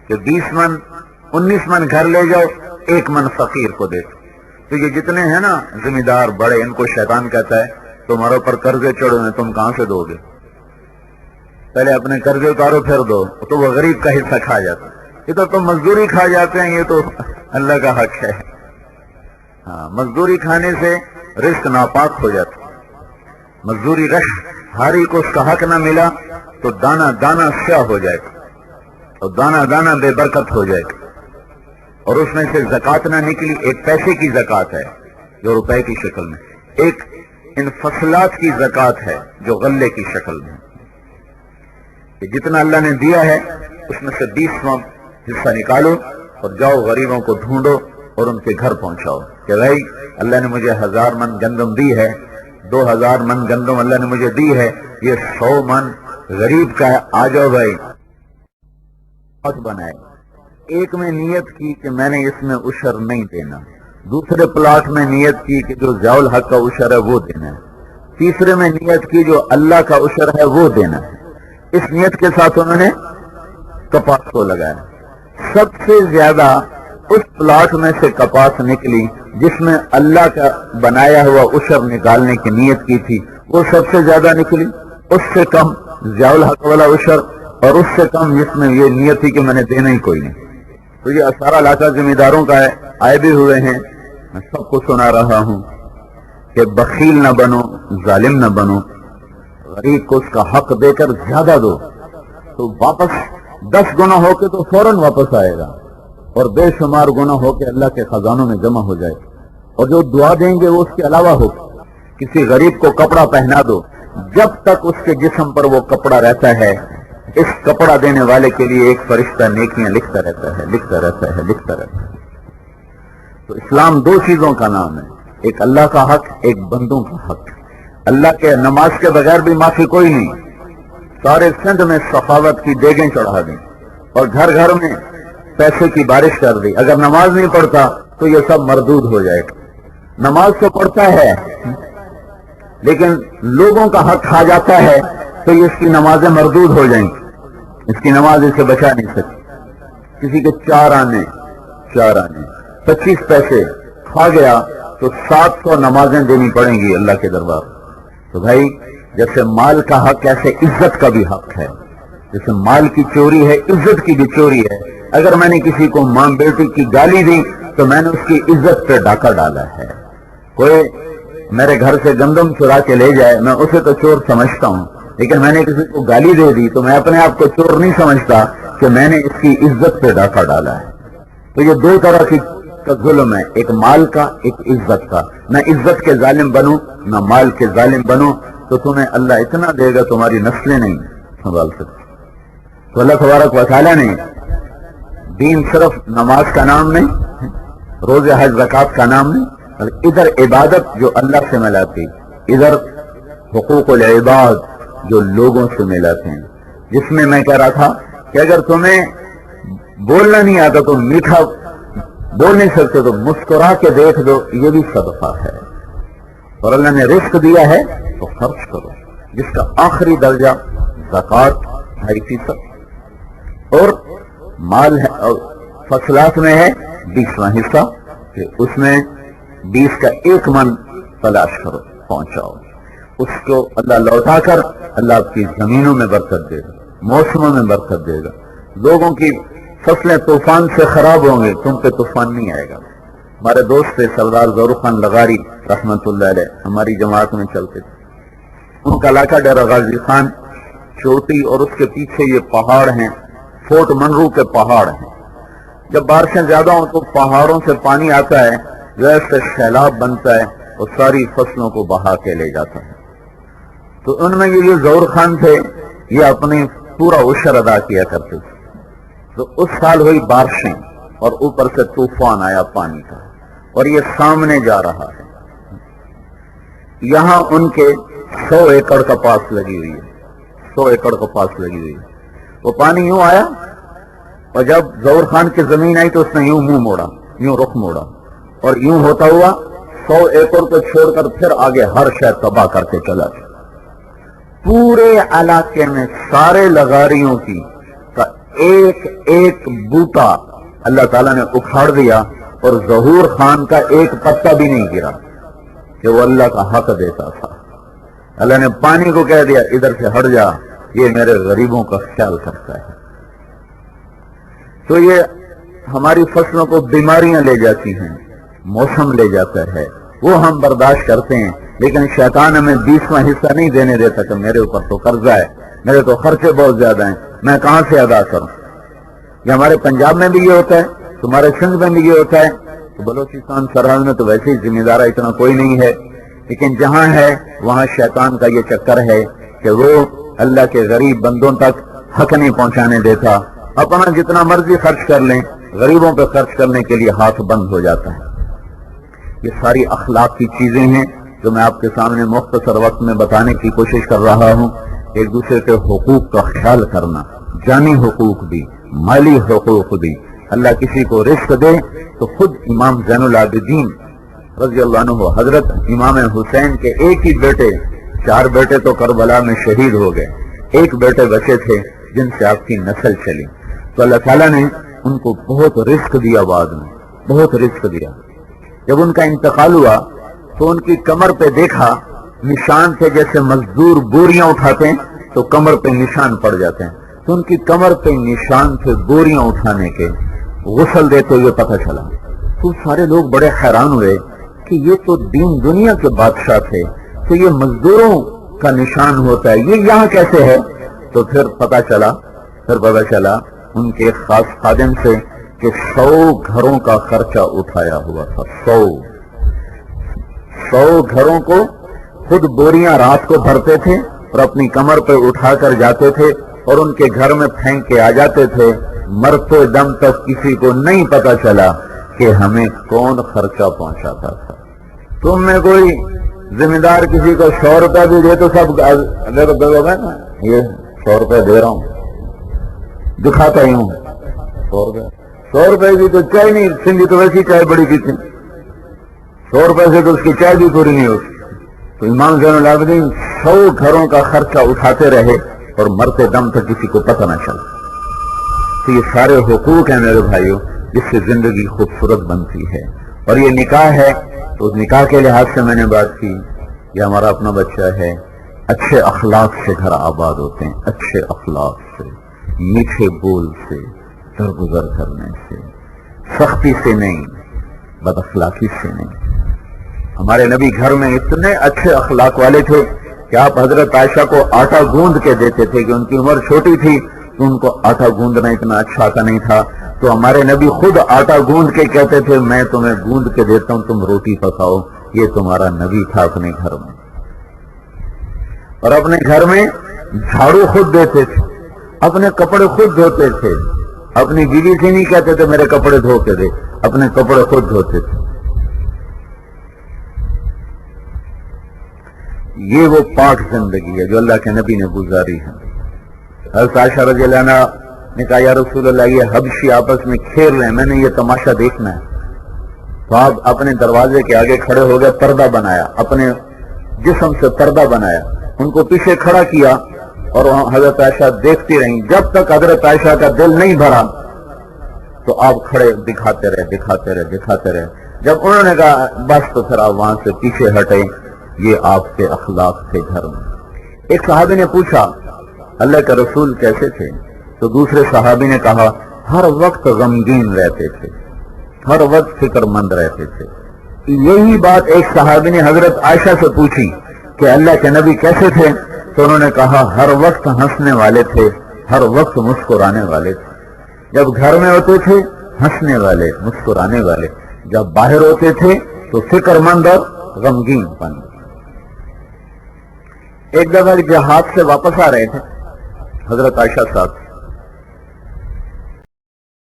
کہ 20 من 19 من گھر لے جاؤ، 1 من فقیر کو دے دو۔ تو یہ جتنے ہیں نا ذمہ دار بڑے، ان کو شیطان کہتا ہے تمہارے اوپر قرضے چڑھو ہیں، تم کہاں سے دو گے؟ پہلے اپنے قرضے اتارو پھر دو، تو وہ غریب کا حصہ کھا جاتا ہے۔ یہ تو تم مزدوری کھا جاتے ہیں، یہ تو اللہ کا حق ہے۔ ہاں، مزدوری کھانے سے رزق ناپاک ہو جاتا، مزدوری رش ہاری کو اس کا حق نہ ملا تو دانا دانا سیاہ ہو جائے گا اور دانا دانا بے برکت ہو جائے گا، اور اس میں سے زکات نہ نکلی۔ ایک پیسے کی زکات ہے جو روپے کی شکل میں، ایک ان فصلات کی زکات ہے جو غلے کی شکل میں۔ کہ جتنا اللہ نے دیا ہے اس میں سے 20واں حصہ نکالو اور جاؤ غریبوں کو ڈھونڈو اور ان کے گھر پہنچاؤ کہ بھائی اللہ نے مجھے 1000 من گندم دی ہے، 2000 من گندم اللہ نے مجھے دی ہے، یہ 100 من غریب کا ہے، آ جاؤ بھائی۔ بنائے ایک میں نیت کی کہ میں نے اس میں عشر نہیں دینا، دوسرے پلاٹ میں نیت کی کہ جو ضیاء الحق کا عشر ہے وہ دینا ہے، تیسرے میں نیت کی جو اللہ کا عشر ہے وہ دینا ہے۔ اس نیت کے ساتھ انہوں نے کپاس کو لگایا۔ سب سے زیادہ اس پلاٹ میں سے کپاس نکلی جس میں اللہ کا بنایا ہوا عشر نکالنے کی نیت کی تھی، وہ سب سے زیادہ نکلی۔ اس سے کم ضیاء الحق والا عشر، اور اس سے کم جس میں یہ نیت تھی کہ میں نے دینا ہی کوئی نہیں۔ تو یہ سارا علاقہ ذمہ داروں کا ہے، آئے بھی ہوئے ہیں، میں سب کو سنا رہا ہوں کہ بخیل نہ بنو، ظالم نہ بنو، غریب کو اس کا حق دے کر زیادہ دو تو واپس 10 گنا ہو کے تو فوراً واپس آئے گا، اور بے شمار گنا ہو کے اللہ کے خزانوں میں جمع ہو جائے گا، اور جو دعا دیں گے وہ اس کے علاوہ ہو۔ کسی غریب کو کپڑا پہنا دو، جب تک اس کے جسم پر وہ کپڑا رہتا ہے اس کپڑا دینے والے کے لیے ایک فرشتہ نیکیاں لکھتا رہتا ہے، لکھتا رہتا ہے، لکھتا رہتا ہے۔ تو اسلام 2 چیزوں کا نام ہے، ایک اللہ کا حق، ایک بندوں کا حق۔ اللہ کے نماز کے بغیر بھی معافی کوئی نہیں، سارے سندھ میں سخاوت کی دیگیں چڑھا دیں اور گھر گھر میں پیسے کی بارش کر دی، اگر نماز نہیں پڑھتا تو یہ سب مردود ہو جائے گا۔ نماز تو پڑھتا ہے لیکن لوگوں کا حق کھا جاتا ہے تو یہ اس کی نمازیں مردود ہو جائیں گی، اس کی نماز اسے بچا نہیں سکتی۔ کسی کے 4 آنے 25 پیسے کھا گیا تو 700 نمازیں دینی پڑیں گی اللہ کے دربار۔ تو بھائی جیسے مال کا حق ایسے عزت کا بھی حق ہے، جیسے مال کی چوری ہے عزت کی بھی چوری ہے۔ اگر میں نے کسی کو ماں بیٹی کی گالی دی تو میں نے اس کی عزت پہ ڈاکہ ڈالا ہے۔ کوئی میرے گھر سے گندم چرا کے لے جائے میں اسے تو چور سمجھتا ہوں، لیکن میں نے کسی کو گالی دے دی تو میں اپنے آپ کو چور نہیں سمجھتا کہ میں نے اس کی عزت پہ ڈاکہ ڈالا ہے۔ تو یہ 2 طرح کا ظلم ہے، ایک مال کا، ایک عزت کا۔ نہ عزت کے ظالم بنو نہ مال کے ظالم بنو تو تمہیں اللہ اتنا دے گا تمہاری نسلیں نہیں سنبھال سکتی۔ تو اللہ تبارک و تعالیٰ نے دین صرف نماز کا نام نہیں، روزہ حج زکات کا نام نہیں، ادھر عبادت جو اللہ سے ملاتی، ادھر حقوق العباد جو لوگوں سے ملاتے ہیں، جس میں میں کہہ رہا تھا کہ اگر تمہیں بولنا نہیں آتا تو میٹھا بول نہیں سکتے تو مسکرا کے دیکھ دو، یہ بھی صدقہ ہے۔ اور اللہ نے رزق دیا ہے تو خرچ کرو، جس کا آخری درجہ زکات 2.5% اور مال ہے، اور فصلات میں ہے 20واں حصہ، کہ اس میں 20 کا 1 من تلاش کرو، پہنچاؤ اس کو۔ اللہ لوٹا کر اللہ آپ کی زمینوں میں برکت دے گا، موسموں میں برکت دے گا۔ لوگوں کی فصلیں طوفان سے خراب ہوں گے، تم پہ طوفان نہیں آئے گا۔ ہمارے دوست تھے سردار ظہور خان لغاری رحمت اللہ علیہ، ہماری جماعت میں چلتے تھے۔ ان کا علاقہ ڈیرہ غازی خان چوٹی، اور اس کے پیچھے یہ پہاڑ ہیں، فورٹ منرو کے پہاڑ ہیں۔ جب بارشیں زیادہ ہوں تو پہاڑوں سے پانی آتا ہے، ویسے سیلاب بنتا ہے اور ساری فصلوں کو بہا کے لے جاتا ہے۔ تو ان میں یہ ظہور خان تھے، یہ اپنی پورا عشر ادا کیا کرتے تھے۔ تو اس سال ہوئی بارشیں اور اوپر سے طوفان آیا پانی کا، اور یہ سامنے جا رہا ہے۔ یہاں ان کے 100 ایکڑ کپاس لگی ہوئی ہے، 100 ایکڑ کپاس لگی ہوئی ہے۔ وہ پانی یوں آیا اور جب ظہور خان کی زمین آئی تو اس نے یوں منہ موڑا، یوں رخ موڑا، اور یوں ہوتا ہوا 100 ایکڑ کو چھوڑ کر پھر آگے ہر شے تباہ کر کے چلا گیا۔ پورے علاقے میں سارے لغاریوں کی ایک ایک بوٹا اللہ تعالیٰ نے اکھاڑ دیا اور ظہور خان کا ایک پتا بھی نہیں گرا کہ وہ اللہ کا حق دیتا تھا. اللہ نے پانی کو کہہ دیا ادھر سے ہٹ جا، یہ میرے غریبوں کا خیال کرتا ہے. تو یہ ہماری فصلوں کو بیماریاں لے جاتی ہیں، موسم لے جاتا ہے، وہ ہم برداشت کرتے ہیں، لیکن شیطان ہمیں 20واں حصہ نہیں دینے دیتا کہ میرے اوپر تو قرضہ ہے، میرے تو خرچے بہت زیادہ ہیں، میں کہاں سے ادا کروں. یہ ہمارے پنجاب میں بھی یہ ہوتا ہے، تمہارے سندھ میں بھی یہ ہوتا ہے. تو بلوچستان سرحد میں تو ویسے ہی ذمہ دار اتنا کوئی نہیں ہے، لیکن جہاں ہے وہاں شیطان کا یہ چکر ہے کہ وہ اللہ کے غریب بندوں تک حق نہیں پہنچانے دیتا. اپنا جتنا مرضی خرچ کر لیں، غریبوں پہ خرچ کرنے کے لیے ہاتھ بند ہو جاتا ہے. یہ ساری اخلاق کی چیزیں ہیں جو میں آپ کے سامنے مختصر وقت میں بتانے کی کوشش کر رہا ہوں. ایک دوسرے کے حقوق کا خیال کرنا، جانی حقوق بھی، مالی حقوق بھی. اللہ کسی کو رزق دے تو خود امام زین العابدین رضی اللہ عنہ حضرت امام حسین کے ایک ہی بیٹے، 4 بیٹے تو کربلا میں شہید ہو گئے، ایک بیٹے بچے تھے جن سے آپ کی نسل چلی. تو اللہ تعالیٰ نے ان کو بہت رزق دیا، بعد میں بہت رزق دیا. جب ان کا انتقال ہوا تو ان کی کمر پہ دیکھا نشان تھے، جیسے مزدور بوریاں اٹھاتے ہیں تو کمر پہ نشان پڑ جاتے ہیں، تو ان کی کمر پہ نشان تھے بوریاں اٹھانے کے. غسل دیتے ہوئے پتہ چلا تو سارے لوگ بڑے حیران ہوئے کہ یہ تو دین دنیا کے بادشاہ تھے، تو یہ مزدوروں کا نشان ہوتا ہے، یہ یہاں کیسے ہے؟ تو پھر پتہ چلا ان کے خاص خادم سے کہ 100 گھروں کا خرچہ اٹھایا ہوا تھا. 100 گھروں کو خود بوریاں رات کو بھرتے تھے اور اپنی کمر پہ اٹھا کر جاتے تھے اور ان کے گھر میں پھینک کے آ جاتے تھے. مرتے دم تک کسی کو نہیں پتا چلا کہ ہمیں کون خرچہ پہنچاتا تھا. تم میں کوئی ذمہ دار کسی کو 100 روپے بھی دے تو سب نا یہ 100 روپے دے رہا ہوں، دکھاتا ہی ہوں 100 روپے کی تو چائے نہیں، سندھی تو ویسی چائے بڑی پیتے، 100 روپے سے تو اس کی چائے بھی پوری نہیں ہوتی. تو امام زین العابدین 100 گھروں کا خرچہ اٹھاتے رہے اور مرتے دم تک کسی کو پتہ نہ چلا. تو یہ سارے حقوق ہیں میرے بھائیوں جس سے زندگی خوبصورت بنتی ہے. اور یہ نکاح ہے تو نکاح کے لحاظ سے میں نے بات کی، یہ ہمارا اپنا بچہ ہے. اچھے اخلاق سے گھر آباد ہوتے ہیں، اچھے اخلاق سے، میٹھے بول سے، درگزر کرنے سے، سختی سے نہیں، بد اخلاقی سے نہیں. ہمارے نبی گھر میں اتنے اچھے اخلاق والے تھے کہ آپ حضرت عائشہ کو آٹا گوندھ کے دیتے تھے کہ ان کی عمر چھوٹی تھی تو ان کو آٹا گوندنا اتنا اچھا آتا نہیں تھا. تو ہمارے نبی خود آٹا گوندھ کے کہتے تھے میں تمہیں گوندھ کے دیتا ہوں، تم روٹی پکاؤ. یہ تمہارا نبی تھا اپنے گھر میں. اور اپنے گھر میں جھاڑو خود دیتے تھے، اپنے کپڑے خود دھوتے تھے. اپنی بیوی سے نہیں کہتے تھے میرے کپڑے دھو کے دے، اپنے کپڑے خود دھوتے تھے. یہ وہ پاک زندگی ہے جو اللہ کے نبی نے گزاری ہے. حضرت عائشہ رضی اللہ عنہ نے کہا یا رسول اللہ یہ حبشی آپس میں کھیل رہے ہیں، میں نے یہ تماشا دیکھنا ہے. تو آپ اپنے دروازے کے آگے کھڑے ہو گئے، پردہ بنایا، اپنے جسم سے پردہ بنایا، ان کو پیچھے کھڑا کیا اور حضرت عائشہ دیکھتی رہیں. جب تک حضرت عائشہ کا دل نہیں بھرا تو آپ کھڑے دکھاتے رہے. جب انہوں نے کہا بس تو پھر آپ وہاں سے پیچھے ہٹے. یہ آپ کے اخلاق تھے گھر میں. ایک صحابی نے پوچھا اللہ کے رسول کیسے تھے؟ تو دوسرے صحابی نے کہا ہر وقت غمگین رہتے تھے، ہر وقت فکر مند رہتے تھے. یہی بات ایک صحابی نے حضرت عائشہ سے پوچھی کہ اللہ کے نبی کیسے تھے؟ تو انہوں نے کہا ہر وقت ہنسنے والے تھے، ہر وقت مسکرانے والے تھے. جب گھر میں ہوتے تھے ہنسنے والے، مسکرانے والے، جب باہر ہوتے تھے تو فکر مند اور غمگین پن. ایک دفعہ جہاد سے واپس آ رہے تھے حضرت عائشہ صاحب،